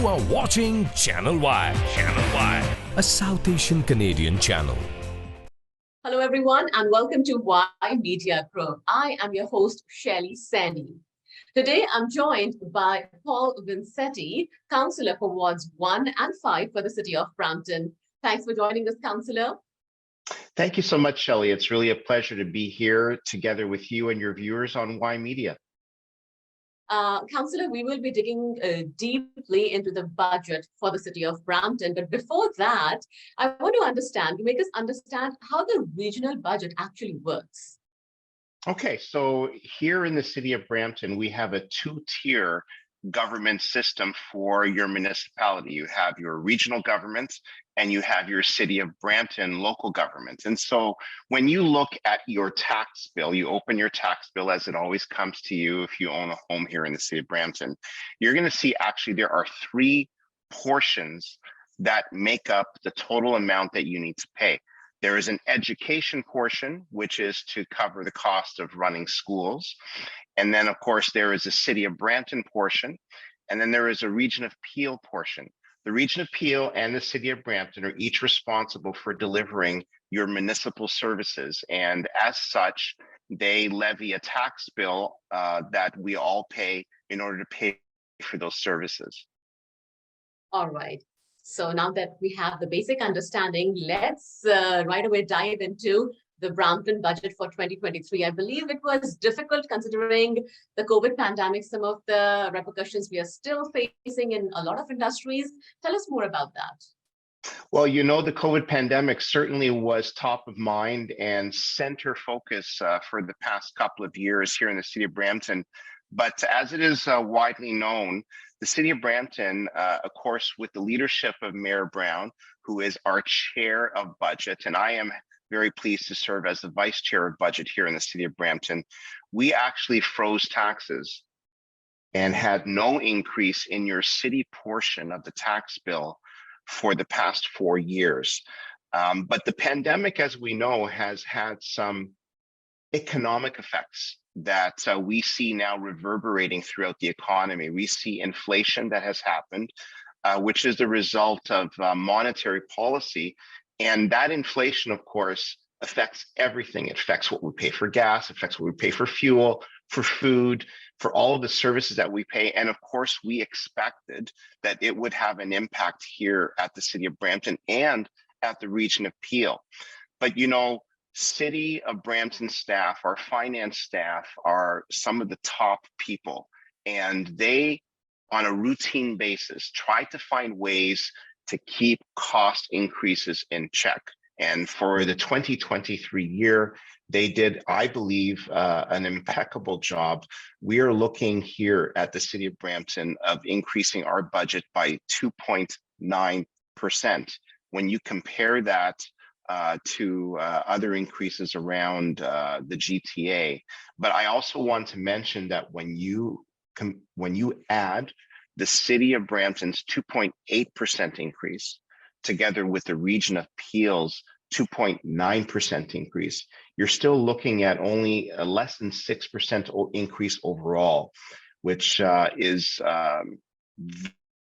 You are watching Channel Y, a South Asian Canadian channel. Hello, everyone, and welcome to Y Media Group. I am your host, Shelly Seni. Today, I'm joined by Paul Vicente, Councillor for Wards 1 and 5 for the City of Brampton. Thanks for joining us, Councillor. Thank you so much, Shelley. It's really a pleasure to be here together with you and your viewers on Y Media. Councillor, we will be digging deeply into the budget for the City of Brampton. But before that, I want to make us understand how the regional budget actually works. Okay, so here in the City of Brampton, we have a two-tier government system for your municipality. You have your regional governments and you have your City of Brampton local governments. And so when you look at your tax bill, you open your tax bill as it always comes to you if you own a home here in the City of Brampton, you're going to see actually there are three portions that make up the total amount that you need to pay. There is an education portion, which is to cover the cost of running schools. And then, of course, there is a City of Brampton portion, and then there is a Region of Peel portion. The Region of Peel and the City of Brampton are each responsible for delivering your municipal services. And as such, they levy a tax bill that we all pay in order to pay for those services. All right. So now that we have the basic understanding, let's right away dive into the Brampton budget for 2023. I believe it was difficult considering the COVID pandemic, some of the repercussions we are still facing in a lot of industries. Tell us more about that. Well, you know, the COVID pandemic certainly was top of mind and center focus for the past couple of years here in the City of Brampton. But as it is widely known, the City of Brampton, of course, with the leadership of Mayor Brown, who is our chair of budget, and I am very pleased to serve as the vice chair of budget here in the City of Brampton, we actually froze taxes and had no increase in your city portion of the tax bill for the past 4 years. But the pandemic, as we know, has had some economic effects that we see now reverberating throughout the economy. We see inflation that has happened, which is the result of monetary policy. And that inflation, of course, affects everything. It affects what we pay for gas, affects what we pay for fuel, for food, for all of the services that we pay. And of course, we expected that it would have an impact here at the City of Brampton and at the Region of Peel. But you know, City of Brampton staff, our finance staff, are some of the top people, and they, on a routine basis, try to find ways to keep cost increases in check. And for the 2023 year, they did, I believe, an impeccable job. We are looking here at the City of Brampton of increasing our budget by 2.9%. When you compare that to other increases around the GTA. But I also want to mention that when you add the City of Brampton's 2.8% increase together with the Region of Peel's 2.9% increase, you're still looking at only a less than 6% increase overall, which is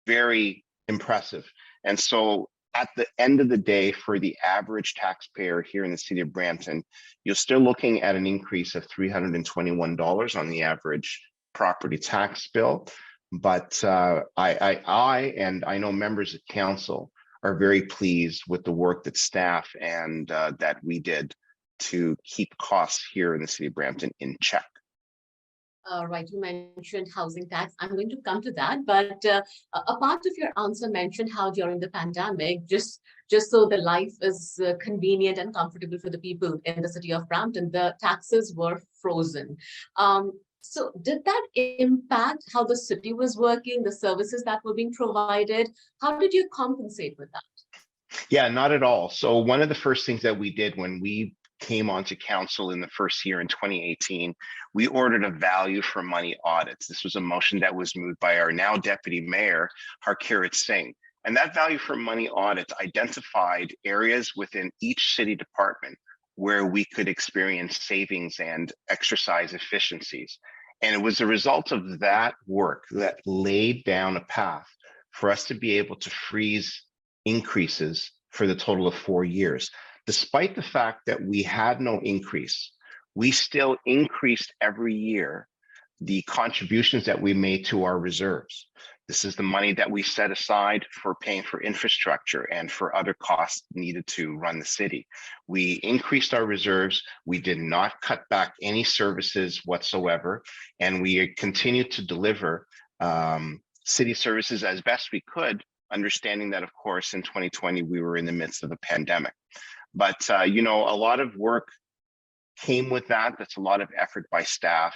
very impressive. And so at the end of the day, for the average taxpayer here in the City of Brampton, you're still looking at an increase of $321 on the average property tax bill. But I and I know members of council are very pleased with the work that staff and that we did to keep costs here in the City of Brampton in check. Right, you mentioned housing tax. I'm going to come to that, but a part of your answer mentioned how during the pandemic, just so the life is convenient and comfortable for the people in the City of Brampton, the taxes were frozen. So did that impact how the city was working, the services that were being provided? How did you compensate with that? Yeah, not at all. So one of the first things that we did when we came onto council in the first year in 2018, we ordered a value for money audits. This was a motion that was moved by our now deputy mayor, Harkirat Singh. And that value for money audit identified areas within each city department where we could experience savings and exercise efficiencies. And it was a result of that work that laid down a path for us to be able to freeze increases for the total of 4 years. Despite the fact that we had no increase, we still increased every year the contributions that we made to our reserves. This is the money that we set aside for paying for infrastructure and for other costs needed to run the city. We increased our reserves. We did not cut back any services whatsoever, and we continued to deliver city services as best we could, understanding that, of course, in 2020, we were in the midst of a pandemic. But, you know, a lot of work came with that. That's a lot of effort by staff.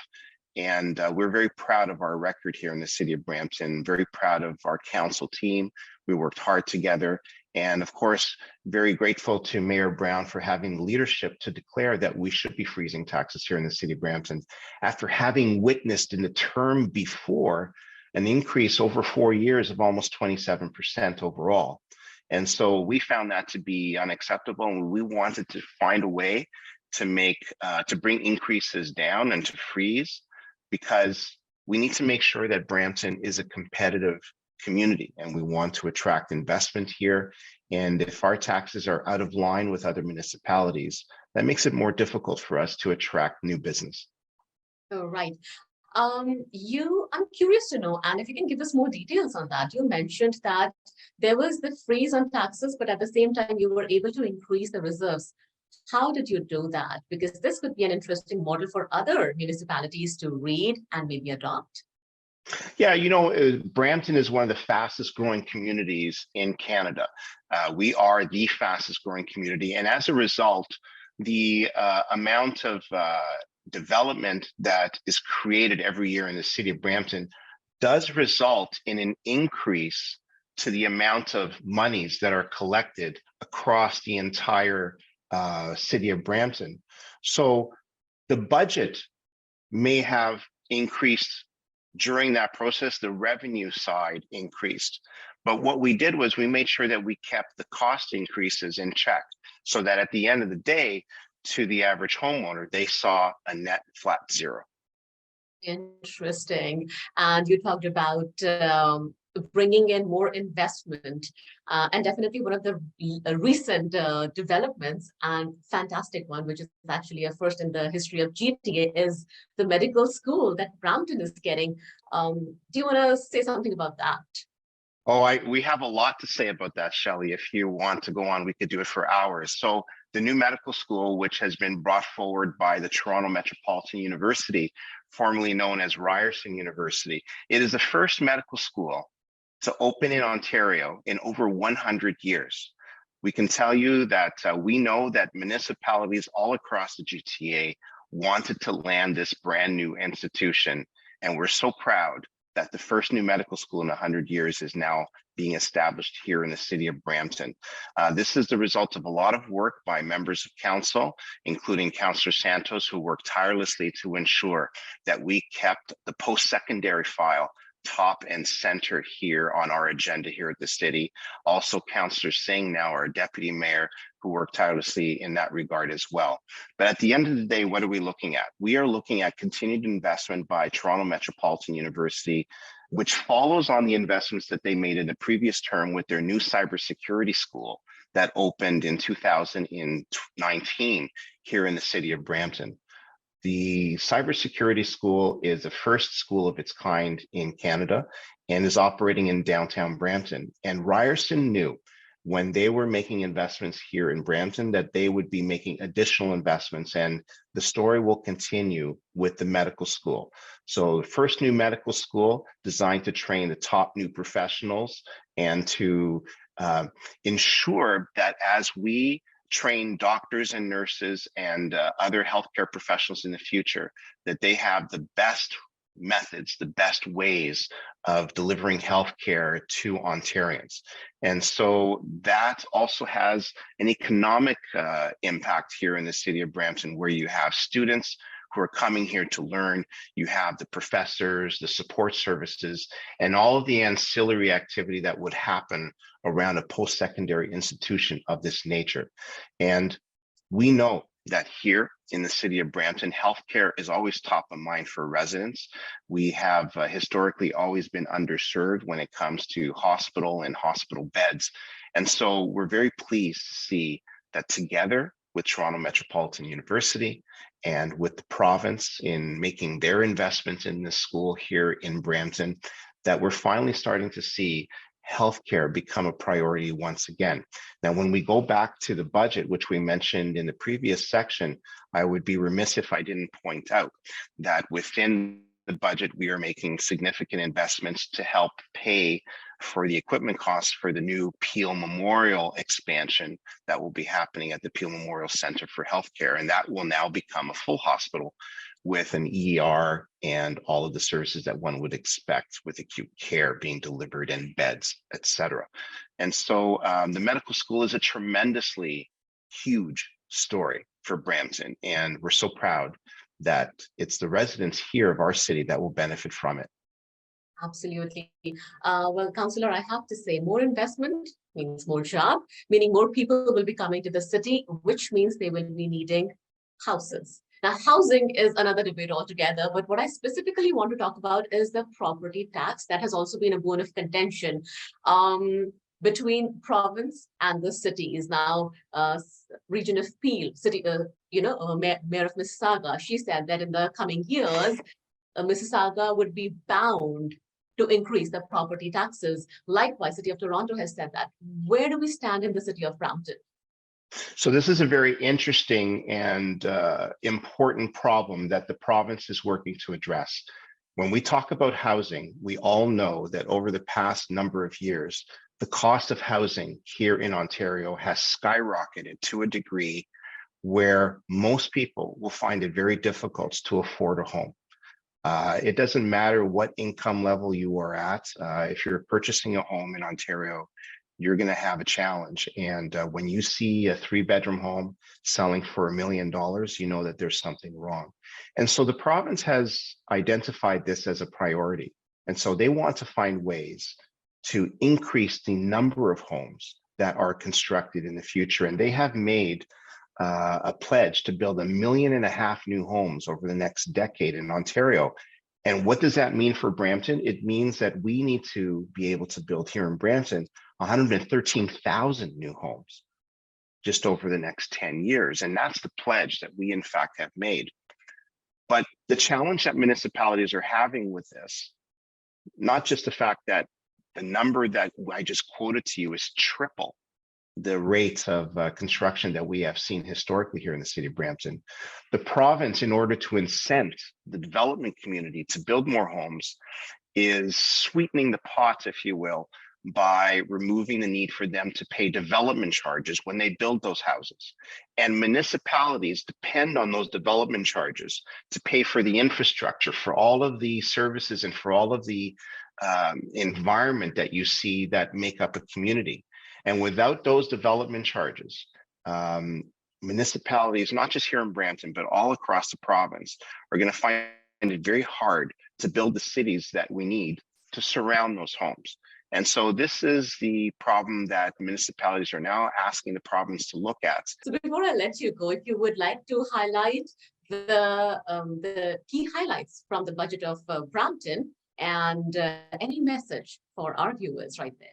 And we're very proud of our record here in the city of Brampton, very proud of our council team. We worked hard together. And of course, very grateful to Mayor Brown for having the leadership to declare that we should be freezing taxes here in the city of Brampton, after having witnessed in the term before an increase over 4 years of almost 27% overall. And so we found that to be unacceptable, and we wanted to find a way to make, to bring increases down and to freeze, because we need to make sure that Brampton is a competitive community and we want to attract investment here. And if our taxes are out of line with other municipalities, that makes it more difficult for us to attract new business. Oh, right. I'm curious to know, and if you can give us more details on that. You mentioned that there was the freeze on taxes, but at the same time, you were able to increase the reserves. How did you do that? Because this could be an interesting model for other municipalities to read and maybe adopt. Yeah, you know, Brampton is one of the fastest growing communities in Canada. We are the fastest growing community. And as a result, the amount of development that is created every year in the city of Brampton does result in an increase to the amount of monies that are collected across the entire city of Brampton. So the budget may have increased during that process, the revenue side increased. But what we did was we made sure that we kept the cost increases in check, so that at the end of the day, to the average homeowner, they saw a net flat zero. Interesting. And you talked about bringing in more investment, and definitely one of the recent developments, and fantastic one, which is actually a first in the history of GTA, is the medical school that Brampton is getting. Do you want to say something about that? Oh, we have a lot to say about that, Shelley. If you want to go on, we could do it for hours. So the new medical school, which has been brought forward by the Toronto Metropolitan University, formerly known as Ryerson University, it is the first medical school to open in Ontario in over 100 years. We can tell you that we know that municipalities all across the GTA wanted to land this brand new institution, and we're so proud that the first new medical school in 100 years is now being established here in the city of Brampton. This is the result of a lot of work by members of council, including Councillor Santos, who worked tirelessly to ensure that we kept the post-secondary file top and center here on our agenda here at the city. Also, Councillor Singh, now our deputy mayor, who worked tirelessly in that regard as well. But at the end of the day, what are we looking at? We are looking at continued investment by Toronto Metropolitan University, which follows on the investments that they made in the previous term with their new cybersecurity school that opened in 2019 here in the city of Brampton. The cybersecurity school is the first school of its kind in Canada and is operating in downtown Brampton. And Ryerson knew when they were making investments here in Brampton that they would be making additional investments, and the story will continue with the medical school. So the first new medical school designed to train the top new professionals and to ensure that as we train doctors and nurses and other healthcare professionals in the future, that they have the best methods, the best ways of delivering healthcare to Ontarians. And so that also has an economic impact here in the city of Brampton, where you have students who are coming here to learn, you have the professors, the support services, and all of the ancillary activity that would happen around a post-secondary institution of this nature. And we know that here in the city of Brampton, healthcare is always top of mind for residents. We have historically always been underserved when it comes to hospital and hospital beds. And so we're very pleased to see that together with Toronto Metropolitan University and with the province in making their investments in this school here in Brampton, that we're finally starting to see healthcare become a priority once again. Now, when we go back to the budget, which we mentioned in the previous section, I would be remiss if I didn't point out that within the budget, we are making significant investments to help pay for the equipment costs for the new Peel Memorial expansion that will be happening at the Peel Memorial Center for Healthcare. And that will now become a full hospital with an ER and all of the services that one would expect with acute care being delivered and beds, et cetera. And so the medical school is a tremendously huge story for Brampton. And we're so proud that it's the residents here of our city that will benefit from it. Absolutely. Well, Councillor, I have to say more investment means more job, meaning more people will be coming to the city, which means they will be needing houses. Now, housing is another debate altogether, but what I specifically want to talk about is the property tax that has also been a bone of contention between province and the cities. Now, region of Peel, city, Mayor of Mississauga, she said that in the coming years, Mississauga would be bound to increase the property taxes. Likewise, City of Toronto has said that. Where do we stand in the city of Brampton? So this is a very interesting and important problem that the province is working to address. When we talk about housing, we all know that over the past number of years, the cost of housing here in Ontario has skyrocketed to a degree where most people will find it very difficult to afford a home. It doesn't matter what income level you are at. If you're purchasing a home in Ontario, you're going to have a challenge. And when you see a 3-bedroom home selling for $1 million, you know that there's something wrong. And so the province has identified this as a priority. And so they want to find ways to increase the number of homes that are constructed in the future. And they have made a pledge to build 1.5 million new homes over the next decade in Ontario. And what does that mean for Brampton? It means that we need to be able to build here in Brampton 113,000 new homes just over the next 10 years. And that's the pledge that we in fact have made. But the challenge that municipalities are having with this, not just the fact that the number that I just quoted to you is triple the rate of construction that we have seen historically here in the city of Brampton. The province, in order to incent the development community to build more homes, is sweetening the pot, if you will, by removing the need for them to pay development charges when they build those houses. And municipalities depend on those development charges to pay for the infrastructure, for all of the services and for all of the environment that you see that make up a community. And without those development charges, municipalities, not just here in Brampton, but all across the province, are going to find it very hard to build the cities that we need to surround those homes. And so this is the problem that municipalities are now asking the province to look at. So before I let you go, if you would like to highlight the key highlights from the budget of Brampton and any message for our viewers right there.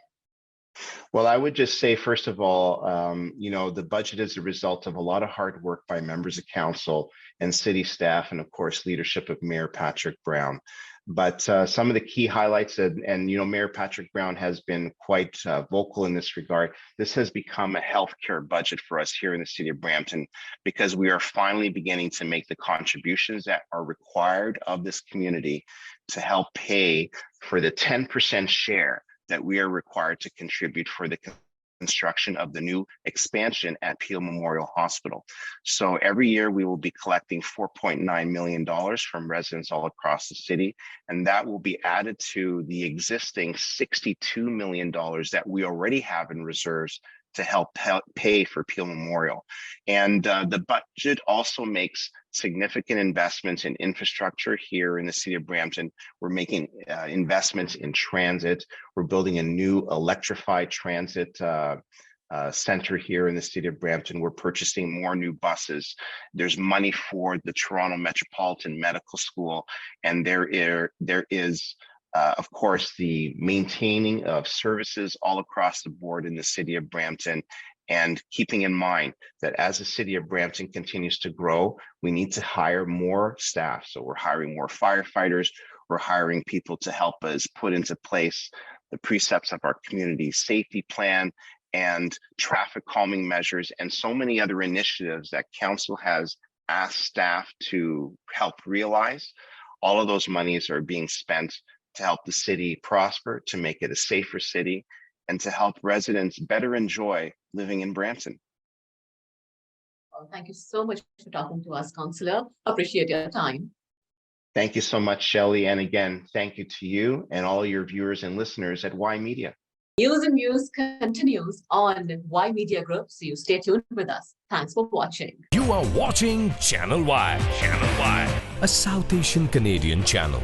Well, I would just say, first of all, the budget is a result of a lot of hard work by members of council and city staff, and of course, leadership of Mayor Patrick Brown. But some of the key highlights, and Mayor Patrick Brown has been quite vocal in this regard. This has become a healthcare budget for us here in the city of Brampton, because we are finally beginning to make the contributions that are required of this community to help pay for the 10% share that we are required to contribute for the construction of the new expansion at Peel Memorial Hospital. So every year we will be collecting $4.9 million from residents all across the city, and that will be added to the existing $62 million that we already have in reserves to help pay for Peel Memorial. And the budget also makes significant investments in infrastructure here in the city of Brampton. We're making investments in transit. We're building a new electrified transit center here in the city of Brampton. We're purchasing more new buses. There's money for the Toronto Metropolitan Medical School, and there is of course, the maintaining of services all across the board in the city of Brampton, and keeping in mind that as the city of Brampton continues to grow, we need to hire more staff. So we're hiring more firefighters, we're hiring people to help us put into place the precepts of our community safety plan and traffic calming measures, and so many other initiatives that council has asked staff to help realize. All of those monies are being spent to help the city prosper, to make it a safer city, and to help residents better enjoy living in Brampton. Well, thank you so much for talking to us, Councillor. Appreciate your time. Thank you so much, Shelley. And again, thank you to you and all your viewers and listeners at Y Media. News and Views continues on Y Media Group, so you stay tuned with us. Thanks for watching. You are watching Channel Y, a South Asian Canadian channel.